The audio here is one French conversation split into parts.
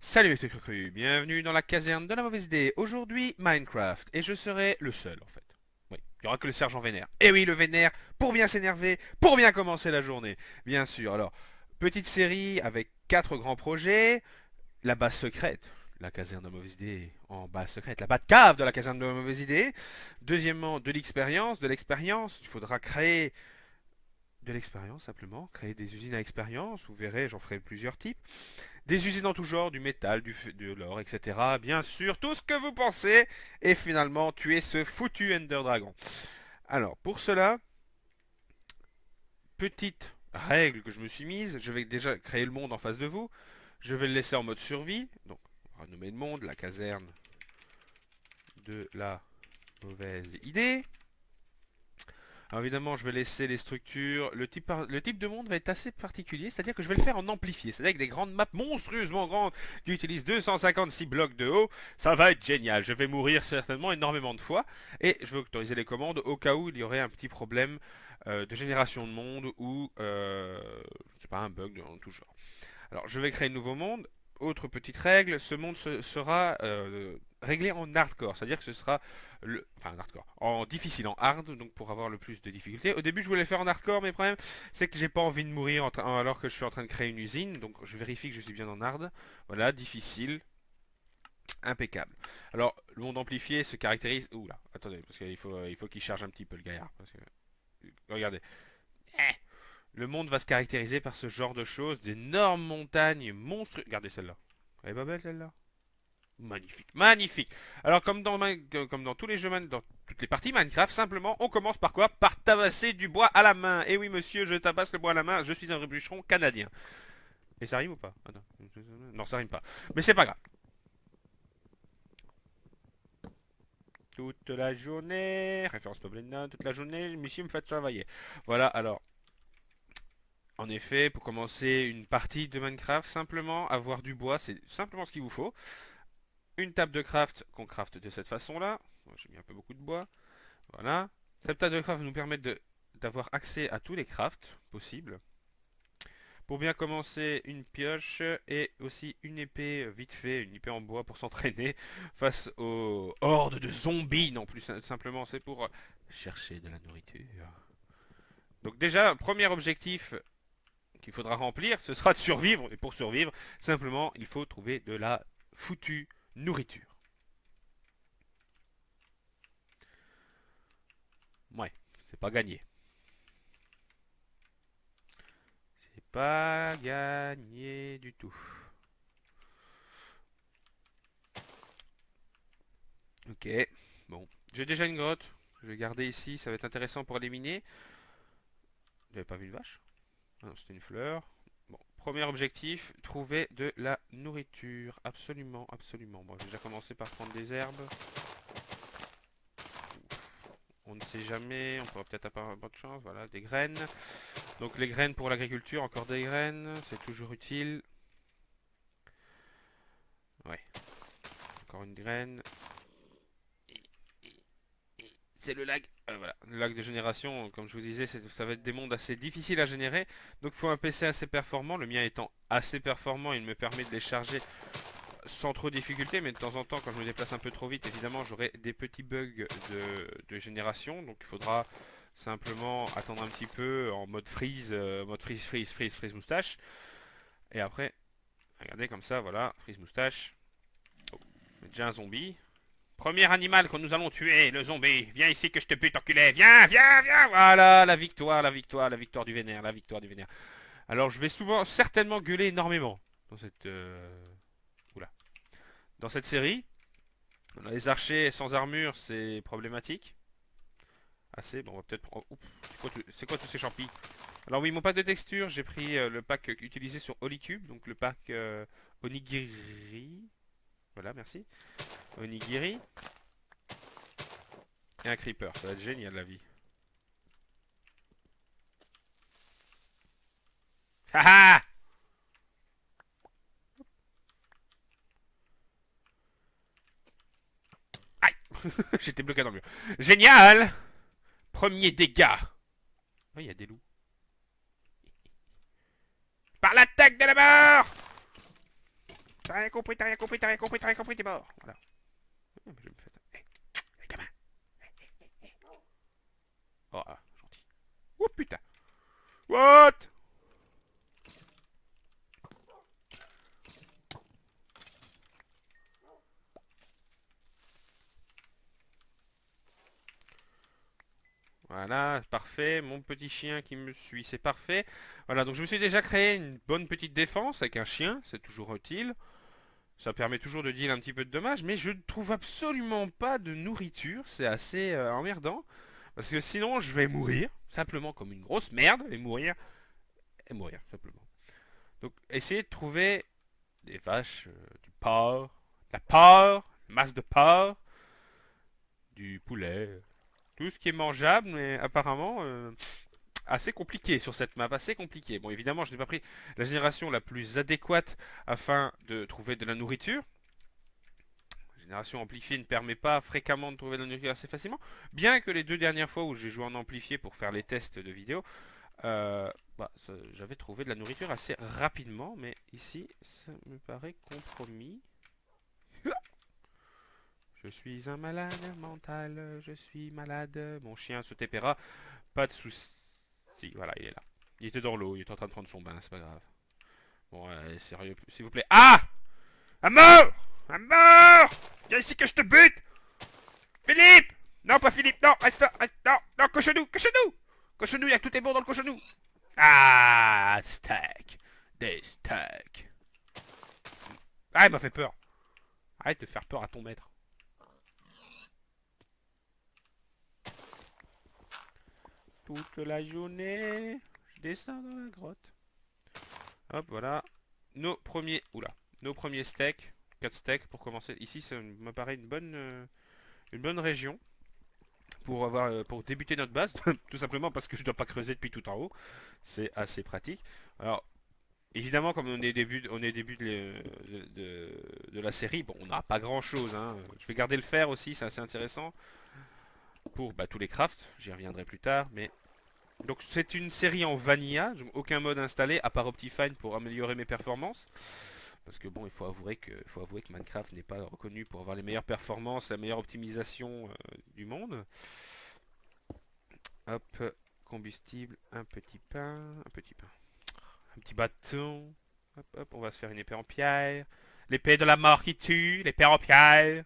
Salut mes trucs recrues, bienvenue dans la caserne de la mauvaise idée. Aujourd'hui, Minecraft, et je serai le seul en fait. Oui, il n'y aura que le sergent Vénère. Et oui, le Vénère, pour bien s'énerver, pour bien commencer la journée. Bien sûr, alors, petite série avec 4 grands projets. La base secrète, la caserne de la mauvaise idée en base secrète. La Batcave de la caserne de la mauvaise idée. Deuxièmement, de l'expérience, il faudra créer de l'expérience simplement, créer des usines à expérience. Vous verrez, j'en ferai plusieurs types. Des usines en tout genre, du métal, de l'or, etc. Bien sûr, tout ce que vous pensez. Et finalement, tuer ce foutu Ender Dragon. Alors, pour cela, petite règle que je me suis mise. Je vais déjà créer le monde en face de vous. Je vais le laisser en mode survie. Donc, on va nommer le monde, la caserne de la mauvaise idée. Alors évidemment, je vais laisser les structures. Le type de monde va être assez particulier, c'est-à-dire que je vais le faire en amplifié, c'est-à-dire avec des grandes maps monstrueusement grandes qui utilisent 256 blocs de haut. Ça va être génial. Je vais mourir certainement énormément de fois et je vais autoriser les commandes au cas où il y aurait un petit problème de génération de monde ou je sais pas, un bug en tout genre. Alors, je vais créer un nouveau monde. Autre petite règle, ce monde sera réglé en hardcore, c'est-à-dire que ce sera enfin en hardcore, en difficile, en hard, donc pour avoir le plus de difficultés. Au début, je voulais le faire en hardcore, mais le problème, c'est que j'ai pas envie de mourir alors que je suis en train de créer une usine, donc je vérifie que je suis bien en hard. Voilà, difficile, impeccable. Alors, le monde amplifié se caractérise. Ouh là, attendez, parce qu'il faut qu'il charge un petit peu le gaillard. Parce que, regardez. Eh, le monde va se caractériser par ce genre de choses, d'énormes montagnes monstrueuses. Regardez celle-là. Elle est pas belle celle-là? Magnifique, magnifique. Alors comme dans tous les jeux, dans toutes les parties Minecraft, simplement on commence par quoi? Par tabasser du bois à la main. Et oui monsieur, je tabasse le bois à la main, je suis un bûcheron canadien. Et ça rime ou pas? Ah, non. Non, ça rime pas. Mais c'est pas grave. Toute la journée, référence Poblena, toute la journée, monsieur me fait travailler. Voilà, alors, en effet, pour commencer une partie de Minecraft, simplement avoir du bois, c'est simplement ce qu'il vous faut. Une table de craft qu'on craft de cette façon-là. J'ai mis un peu beaucoup de bois. Voilà. Cette table de craft nous permet d'avoir accès à tous les crafts possibles. Pour bien commencer, une pioche et aussi une épée vite fait, une épée en bois pour s'entraîner face aux hordes de zombies. Non, plus simplement, c'est pour chercher de la nourriture. Donc déjà, premier objectif qu'il faudra remplir, ce sera de survivre. Et pour survivre, simplement, il faut trouver de la foutue nourriture. Ouais, c'est pas gagné. C'est pas gagné du tout. Ok, bon. J'ai déjà une grotte. Je vais garder ici, ça va être intéressant pour éliminer. J'avais pas vu une vache? Ah non, c'était une fleur. Bon, premier objectif, trouver de la nourriture. Absolument, absolument. Bon, j'ai déjà commencé par prendre des herbes. On ne sait jamais, on pourra peut-être avoir un peu de chance. Voilà, des graines. Donc les graines pour l'agriculture, encore des graines, c'est toujours utile. Ouais, encore une graine. C'est le lag. Voilà, le lag de génération, comme je vous disais, ça va être des mondes assez difficiles à générer. Donc il faut un PC assez performant. Le mien étant assez performant, il me permet de les charger sans trop de difficulté. Mais de temps en temps, quand je me déplace un peu trop vite, évidemment, j'aurai des petits bugs de génération. Donc il faudra simplement attendre un petit peu en mode freeze moustache. Et après, regardez comme ça, voilà, freeze moustache. Oh, déjà un zombie. Premier animal que nous allons tuer, le zombie. Viens ici que je te bute, enculé. Viens, viens, viens. Voilà, la victoire, la victoire, la victoire du vénère, la victoire du vénère. Alors, je vais souvent, certainement gueuler énormément dans cette, oula, dans cette série. Les archers sans armure, c'est problématique. Assez, bon, on va peut-être prendre. C'est quoi tous ces champis? Alors oui, mon pack de texture, j'ai pris le pack utilisé sur Holycube, donc le pack Onigiri. Voilà, merci. Onigiri. Et un creeper, ça va être génial la vie. Haha. Aïe. J'étais bloqué dans le mur. Génial. Premier dégât. Oh, il y a des loups. Par l'attaque de la mort. T'as rien compris, t'as rien compris, t'as rien compris, t'as rien compris, t'es mort. Voilà. Je me fais... Hey, les gamins. Oh, ah, gentil. Oh putain. What? Voilà, parfait. Mon petit chien qui me suit, c'est parfait. Voilà, donc je me suis déjà créé une bonne petite défense avec un chien, c'est toujours utile. Ça permet toujours de deal un petit peu de dommages, mais je ne trouve absolument pas de nourriture. C'est assez emmerdant. Parce que sinon, je vais mourir, simplement comme une grosse merde, et mourir, simplement. Donc, essayez de trouver des vaches, du porc, de la porc, masse de porc, du poulet, tout ce qui est mangeable, mais apparemment assez compliqué sur cette map, assez compliqué. Bon, évidemment, je n'ai pas pris la génération la plus adéquate afin de trouver de la nourriture. La génération amplifiée ne permet pas fréquemment de trouver de la nourriture assez facilement, bien que les 2 dernières fois où j'ai joué en amplifié pour faire les tests de vidéo, j'avais trouvé de la nourriture assez rapidement, mais ici, ça me paraît compromis. Je suis un malade mental, je suis malade. Mon chien se tépera, pas de soucis. Voilà, il est là. Il était dans l'eau, il était en train de prendre son bain, c'est pas grave. Bon, sérieux, s'il vous plaît. Ah! À mort! À mort! Viens ici que je te bute! Philippe! Non, pas Philippe, non, reste là, reste, non, non, cochonou, cochonou! Cochonou, il y a tout est bon dans le cochonou! Ah! Steak! Des steaks! Ah, il m'a fait peur! Arrête de faire peur à ton maître. Toute la journée, je descends dans la grotte. Hop, voilà. Nos premiers... Oula. Nos premiers steaks. 4 steaks pour commencer. Ici, ça me paraît une bonne région pour débuter notre base. Tout simplement parce que je ne dois pas creuser depuis tout en haut. C'est assez pratique. Alors, évidemment, comme on est début de la série, bon, on n'a pas grand chose. Hein. Je vais garder le fer aussi, c'est assez intéressant. Pour tous les crafts, j'y reviendrai plus tard. Mais donc c'est une série en vanilla, aucun mode installé à part Optifine pour améliorer mes performances. Parce que bon, faut avouer que Minecraft n'est pas reconnu pour avoir les meilleures performances, la meilleure optimisation du monde. Hop, combustible, un petit pain, un petit bâton. Hop, hop, on va se faire une épée en pierre. L'épée de la mort qui tue, l'épée en pierre.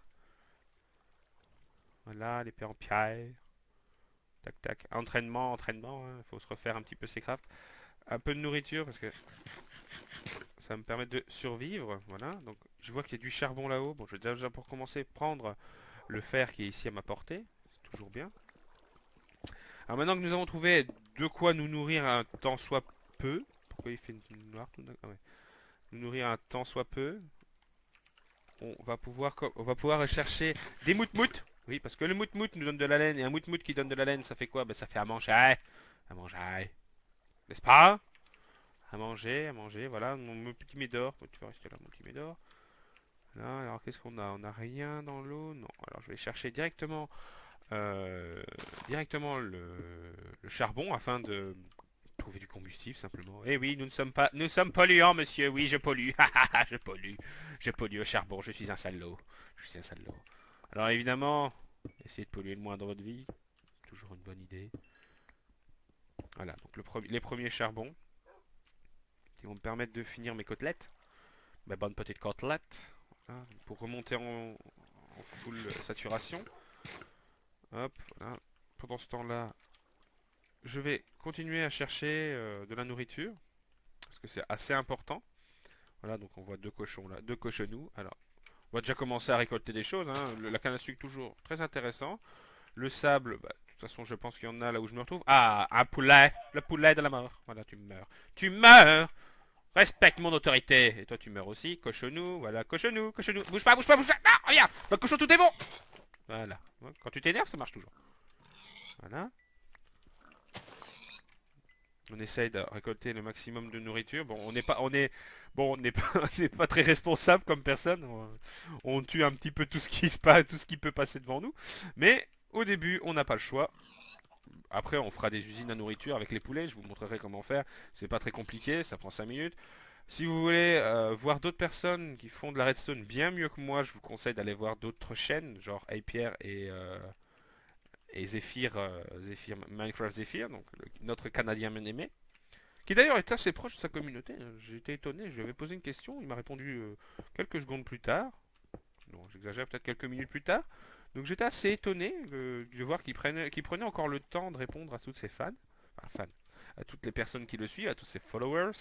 Voilà, l'épée en pierre. Tac, tac. Entraînement, entraînement. Il faut se refaire un petit peu ses crafts. Un peu de nourriture parce que ça me permet de survivre. Voilà. Donc je vois qu'il y a du charbon là-haut. Bon, je vais déjà pour commencer prendre le fer qui est ici à ma portée. C'est toujours bien. Alors maintenant que nous avons trouvé de quoi nous nourrir un tant soit peu. Pourquoi il fait noir tout d'un coup? Ouais. Nous nourrir un tant soit peu. On va pouvoir rechercher des moutmoutes. Oui, parce que le moutmout nous donne de la laine. Et un moutmout qui donne de la laine, ça fait quoi? Ça fait à manger. À manger. N'est-ce pas? À manger, voilà. Mon petit médor. Tu vas rester là, mon petit médor. Là, alors qu'est-ce qu'on a? On n'a rien dans l'eau? Non. Alors je vais chercher directement le charbon afin de trouver du combustible simplement. Eh oui, nous sommes polluants, monsieur. Oui, je pollue. Je pollue au charbon. Je suis un salaud. Je suis un salaud. Alors évidemment, essayez de polluer le moins dans votre vie. Toujours une bonne idée. Voilà, donc les premiers charbons qui vont me permettre de finir mes côtelettes. Ma bonne petite côtelette. Voilà, pour remonter en full saturation. Hop, voilà. Pendant ce temps-là, je vais continuer à chercher de la nourriture. Parce que c'est assez important. Voilà, donc on voit 2 cochons là, 2 cochonous. Alors, on va déjà commencer à récolter des choses. Hein. La canne à sucre, toujours très intéressant. Le sable, de toute façon, je pense qu'il y en a là où je me retrouve. Ah, un poulet. Le poulet de la mort. Voilà, tu meurs. Tu meurs. Respecte mon autorité. Et toi, tu meurs aussi. Cochonou, voilà, cochonou, cochonou. Bouge pas, bouge pas, bouge pas. Non, regarde. Le cochon, tout est bon. Voilà. Quand tu t'énerves, ça marche toujours. Voilà. On essaye de récolter le maximum de nourriture. Bon, on n'est pas, on n'est pas très responsable comme personne. On tue un petit peu tout ce qui se passe, tout ce qui peut passer devant nous. Mais au début, on n'a pas le choix. Après, on fera des usines à nourriture avec les poulets. Je vous montrerai comment faire. C'est pas très compliqué, ça prend 5 minutes. Si vous voulez voir d'autres personnes qui font de la redstone bien mieux que moi, je vous conseille d'aller voir d'autres chaînes, genre Apierre et Zephyr, Minecraft Zephyr, donc notre Canadien bien-aimé, qui d'ailleurs est assez proche de sa communauté. J'ai été étonné, je lui avais posé une question, il m'a répondu quelques secondes plus tard, non j'exagère, peut-être quelques minutes plus tard, donc j'étais assez étonné de voir qu'il prenait encore le temps de répondre à tous ses fans, enfin fans, à toutes les personnes qui le suivent, à tous ses followers,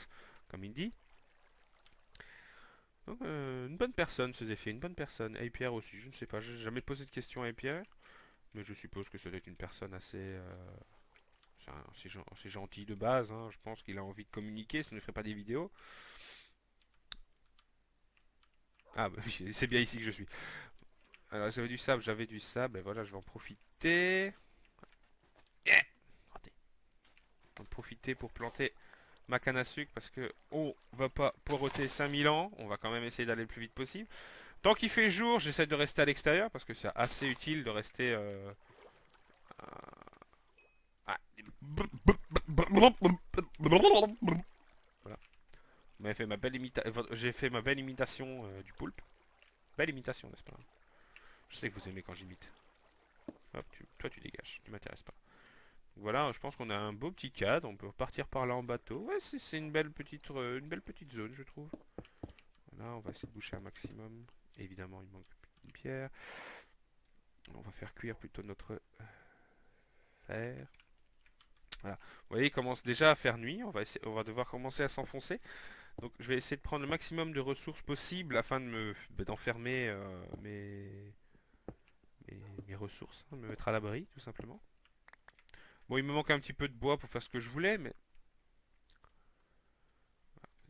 comme il dit. Donc, une bonne personne, ce Zephyr, une bonne personne. Et Pierre aussi, je ne sais pas, j'ai jamais posé de questions à Pierre, mais je suppose que ça doit être une personne assez gentille de base. Hein. Je pense qu'il a envie de communiquer, ça ne ferait pas des vidéos. Ah, bah oui, c'est bien ici que je suis. Alors, j'avais du sable, et voilà, je vais en profiter. Yeah, raté. En profiter pour planter ma canne à sucre parce que on va pas poireauter 5000 ans, on va quand même essayer d'aller le plus vite possible. Tant qu'il fait jour, j'essaie de rester à l'extérieur parce que c'est assez utile de rester. Ah. Voilà. J'ai fait ma belle imitation du poulpe. Belle imitation, n'est-ce pas? Je sais que vous aimez quand j'imite. Hop, toi tu dégages, tu m'intéresses pas. Voilà, je pense qu'on a un beau petit cadre, on peut partir par là en bateau. Ouais, c'est une belle petite zone, je trouve. Voilà, on va essayer de boucher un maximum. Évidemment, il manque une pierre. On va faire cuire plutôt notre fer. Voilà. Vous voyez, il commence déjà à faire nuit. On va devoir commencer à s'enfoncer. Donc, je vais essayer de prendre le maximum de ressources possibles afin d'enfermer mes ressources, hein, me mettre à l'abri, tout simplement. Bon, il me manque un petit peu de bois pour faire ce que je voulais, mais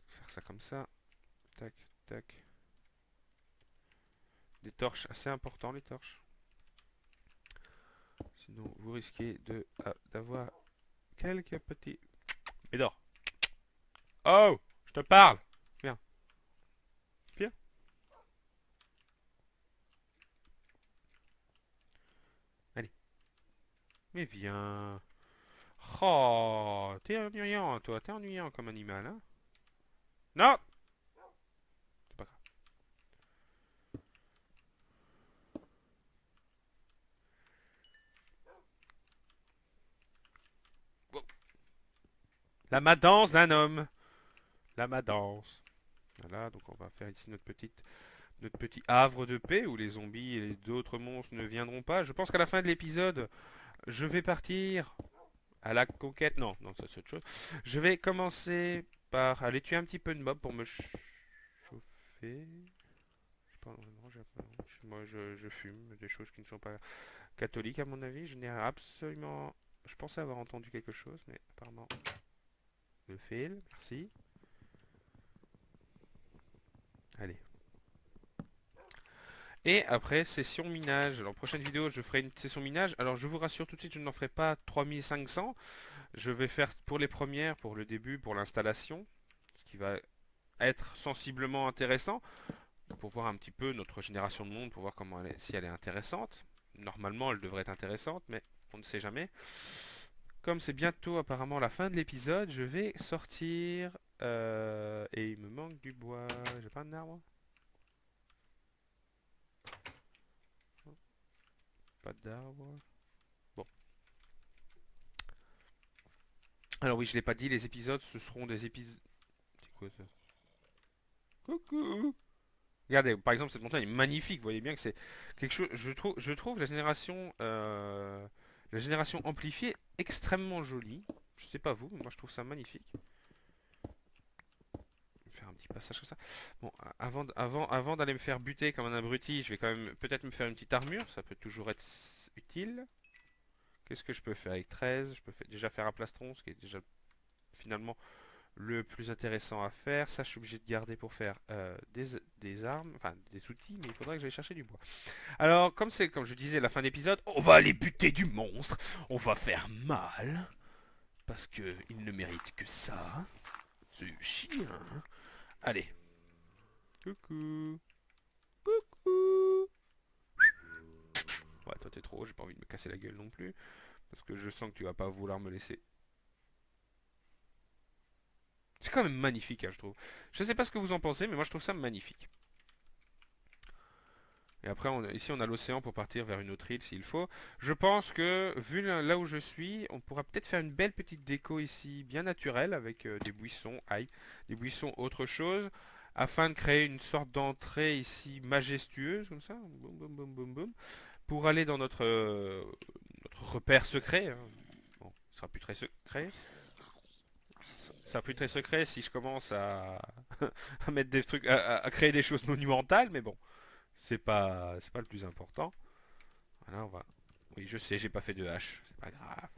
faire ça comme ça. Tac, tac. Des torches, assez important les torches. Sinon, vous risquez d'avoir quelques petits... Mais dors. Oh, je te parle. Viens, viens. Allez, mais viens. Oh, t'es ennuyant, toi. T'es ennuyant comme animal, hein. Non, c'est pas grave. Wow. La madance d'un homme. La madance. Voilà, donc on va faire ici notre petit havre de paix où les zombies et d'autres monstres ne viendront pas. Je pense qu'à la fin de l'épisode, je vais partir à la conquête. Non, non, ça c'est autre chose. Je vais commencer par aller tuer un petit peu de mobs pour me chauffer. Moi, je fume des choses qui ne sont pas catholiques à mon avis. Je n'ai absolument... Je pensais avoir entendu quelque chose, mais apparemment... Le fil, merci. Allez. Et après, session minage. Alors, prochaine vidéo, je ferai une session minage. Alors, je vous rassure tout de suite, je n'en ferai pas 3500. Je vais faire pour les premières, pour le début, pour l'installation. Ce qui va être sensiblement intéressant. Pour voir un petit peu notre génération de monde, pour voir si elle est intéressante. Normalement, elle devrait être intéressante, mais on ne sait jamais. Comme c'est bientôt apparemment la fin de l'épisode, je vais sortir. Et il me manque du bois. J'ai pas d'arbre. Pas d'arbre. Bon. Alors oui, je l'ai pas dit, les épisodes, ce seront des épisodes... C'est quoi ça? Coucou. Regardez, par exemple, cette montagne est magnifique. Vous voyez bien que c'est quelque chose... Je trouve la génération amplifiée extrêmement jolie. Je sais pas vous, mais moi je trouve ça magnifique. Faire un petit passage comme ça. Bon, avant d'aller me faire buter comme un abruti, je vais quand même peut-être me faire une petite armure. Ça peut toujours être utile. Qu'est-ce que je peux faire avec 13? Je peux déjà faire un plastron, ce qui est déjà finalement le plus intéressant à faire. Ça, je suis obligé de garder pour faire des armes, enfin des outils, mais il faudrait que j'aille chercher du bois. Alors, comme je disais, la fin d'épisode, on va aller buter du monstre. On va faire mal. Parce que il ne mérite que ça. Ce chien. Allez. Coucou. Coucou. Ouais, toi t'es trop haut, j'ai pas envie de me casser la gueule non plus. Parce que je sens que tu vas pas vouloir me laisser. C'est quand même magnifique, hein, je trouve. Je sais pas ce que vous en pensez, mais moi je trouve ça magnifique. Et après, ici, on a l'océan pour partir vers une autre île s'il faut. Je pense que, vu là où je suis, on pourra peut-être faire une belle petite déco ici, bien naturelle, avec des buissons, aïe, des buissons autre chose, afin de créer une sorte d'entrée ici majestueuse, comme ça, boum, boum, boum, boum, boum, pour aller dans notre repère secret, hein. Bon, ce sera plus très secret. Ça sera plus très secret si je commence à mettre des trucs, à créer des choses monumentales, mais bon. C'est pas le plus important. Voilà, on va. Oui, je sais, j'ai pas fait de hache. C'est pas grave.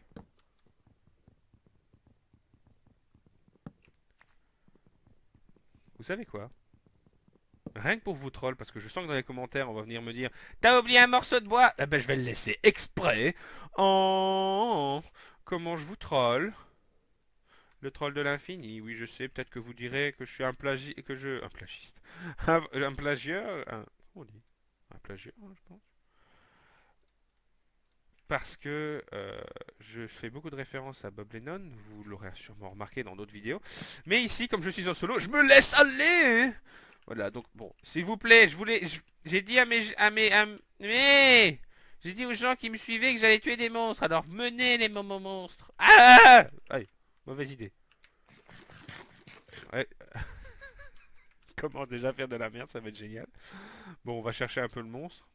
Vous savez quoi? Rien que pour vous troll, parce que je sens que dans les commentaires, on va venir me dire t'as oublié un morceau de bois. Eh ben, je vais le laisser exprès. En comment je vous troll? Le troll de l'infini. Oui, je sais. Peut-être que vous direz que je suis un plagiste, un plagieur, comment on dit? Un plagieur, hein, je pense. Parce que je fais beaucoup de références à Bob Lennon, vous l'aurez sûrement remarqué dans d'autres vidéos. Mais ici, comme je suis en solo, je me laisse aller. Voilà, donc bon, s'il vous plaît, j'ai dit mais j'ai dit aux gens qui me suivaient que j'allais tuer des monstres. Alors menez les moments monstres. Ah, allez, mauvaise idée. Ouais, comment déjà faire de la merde, ça va être génial. Bon, on va chercher un peu le monstre.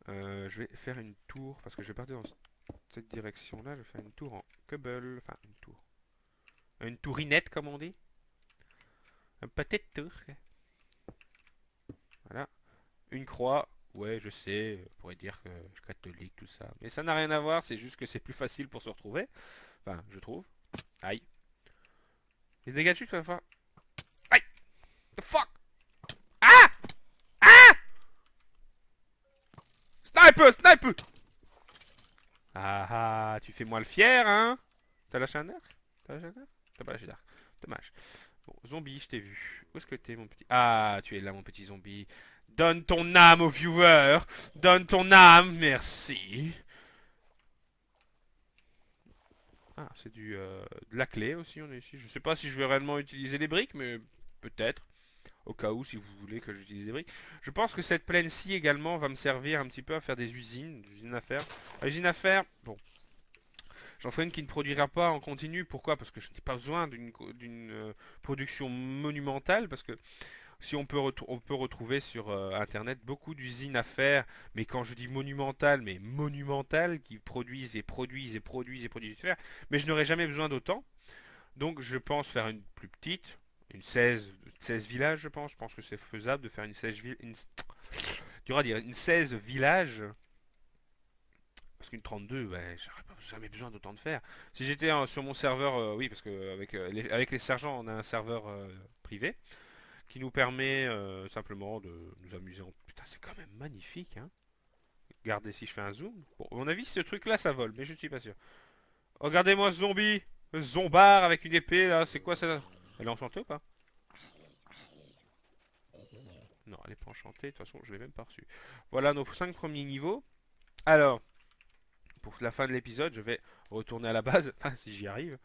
Je vais faire une tour parce que je vais partir dans cette direction-là. Je vais faire une tour en cobble, enfin une tour. Une tourinette, comme on dit. Un pâté de tour. Voilà. Une croix. Ouais, je sais, on pourrait dire que je suis catholique, tout ça. Mais ça n'a rien à voir, c'est juste que c'est plus facile pour se retrouver. Enfin, je trouve. Aïe. Les dégâts de chute, va faire. Aïe! The fuck! Ah! Ah! Sniper! Sniper! Ah ah, tu fais moi le fier, hein? T'as lâché un arc? T'as lâché un arc? T'as pas lâché d'arc. Dommage. Bon, zombie, je t'ai vu. Où est-ce que t'es, mon petit... Ah, tu es là, mon petit zombie. Donne ton âme au viewer. Donne ton âme, merci. Ah, c'est de la clé aussi, on est ici. Je sais pas si je vais réellement utiliser les briques, mais peut-être. Au cas où, si vous voulez que j'utilise des briques. Je pense que cette plaine-ci également va me servir un petit peu à faire des usines à faire. Usine à faire, bon, j'en ferai une qui ne produira pas en continu. Pourquoi? Parce que je n'ai pas besoin d'une production monumentale. Parce que si on peut retrouver sur internet beaucoup d'usines à faire, mais quand je dis monumentales, mais monumentales, qui produisent et produisent et produisent et produisent du fer, mais je n'aurai jamais besoin d'autant. Donc je pense faire une plus petite, une 16 villages, je pense. Je pense que c'est faisable de faire une 16 une 16 villages. Parce qu'une 32, ben, j'aurais pas jamais besoin d'autant de faire. Si j'étais sur mon serveur, oui, parce que avec les sergents, on a un serveur privé qui nous permet simplement de nous amuser. Putain, c'est quand même magnifique, hein. Regardez si je fais un zoom. Bon, à mon avis, ce truc-là, ça vole, mais je ne suis pas sûr. Regardez-moi ce zombie, ce zombard avec une épée, là, c'est quoi ça? Elle est enchantée ou pas? Non, elle est pas enchantée, de toute façon, je l'ai même pas reçue. Voilà nos 5 premiers niveaux. Alors, pour la fin de l'épisode, je vais retourner à la base, enfin, si j'y arrive.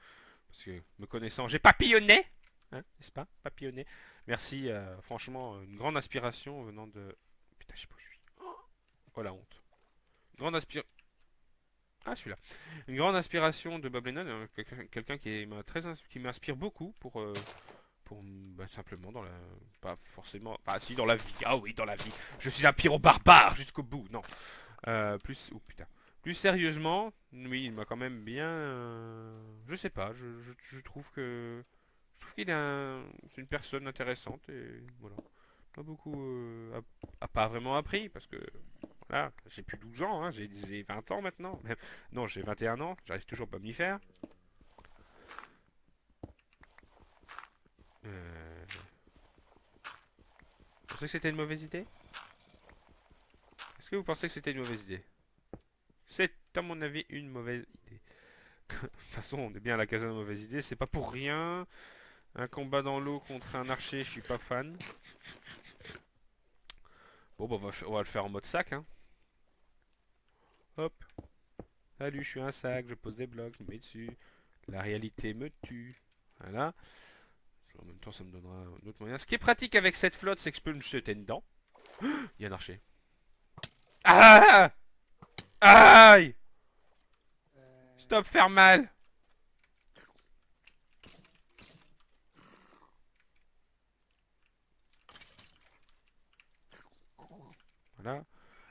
Parce que, me connaissant, j'ai papillonné, hein, n'est-ce pas? Papillonné. Merci, franchement, une grande inspiration venant de... Putain, je sais pas où je suis. Oh la honte. Grande inspiration... Ah, celui-là. Une grande inspiration de Bob Lennon, hein, quelqu'un qui m'inspire beaucoup pour bah, simplement dans la... Pas forcément... Enfin, si, dans la vie. Ah oui, dans la vie. Je suis un pyro barbare jusqu'au bout. Non. Plus... Oh putain. Plus sérieusement, oui, il m'a quand même bien... Je sais pas, je trouve que... Je trouve qu'il est c'est une personne intéressante et voilà. Pas beaucoup... a pas vraiment appris parce que... Voilà, j'ai plus 12 ans, hein, j'ai 20 ans maintenant. Non, j'ai 21 ans, j'arrive toujours pas à m'y faire. Vous pensez que c'était une mauvaise idée? Est-ce que vous pensez que c'était une mauvaise idée? C'est, à mon avis, une mauvaise idée. De toute façon, on est bien à la case de la mauvaise idée, c'est pas pour rien. Un combat dans l'eau contre un archer, je suis pas fan. Bon, bah, on va le faire en mode sac, hein. Hop. Salut, je suis un sac, je pose des blocs, je me mets dessus. La réalité me tue. Voilà. En même temps, ça me donnera un autre moyen. Ce qui est pratique avec cette flotte, c'est que je peux me jeter dedans. Il y a un archer. Ah! Aïe! Stop, faire mal! Voilà.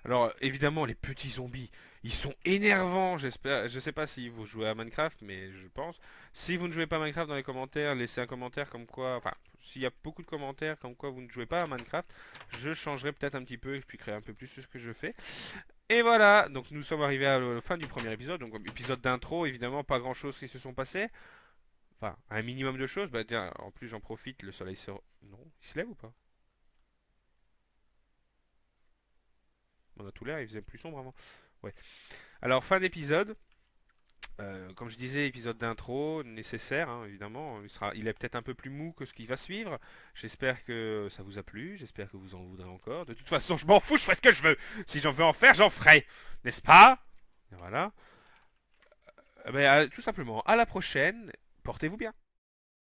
Alors, évidemment, les petits zombies, ils sont énervants, j'espère. Je sais pas si vous jouez à Minecraft, mais je pense. Si vous ne jouez pas à Minecraft, dans les commentaires, laissez un commentaire comme quoi... Enfin, s'il y a beaucoup de commentaires comme quoi vous ne jouez pas à Minecraft, je changerai peut-être un petit peu, et je expliquerai un peu plus ce que je fais. Et voilà, donc nous sommes arrivés à la fin du premier épisode, donc épisode d'intro, évidemment, pas grand chose qui se sont passés. Enfin, un minimum de choses. Bah tiens, en plus j'en profite, le soleil se... Non, il se lève ou pas? On a tout l'air, il faisait plus sombre avant. Ouais. Alors, fin d'épisode. Comme je disais, épisode d'intro nécessaire, hein, évidemment. Il est peut-être un peu plus mou que ce qui va suivre. J'espère que ça vous a plu. J'espère que vous en voudrez encore. De toute façon, je m'en fous, je ferai ce que je veux. Si j'en veux en faire, j'en ferai. N'est-ce pas? Et voilà. Tout simplement, à la prochaine. Portez-vous bien.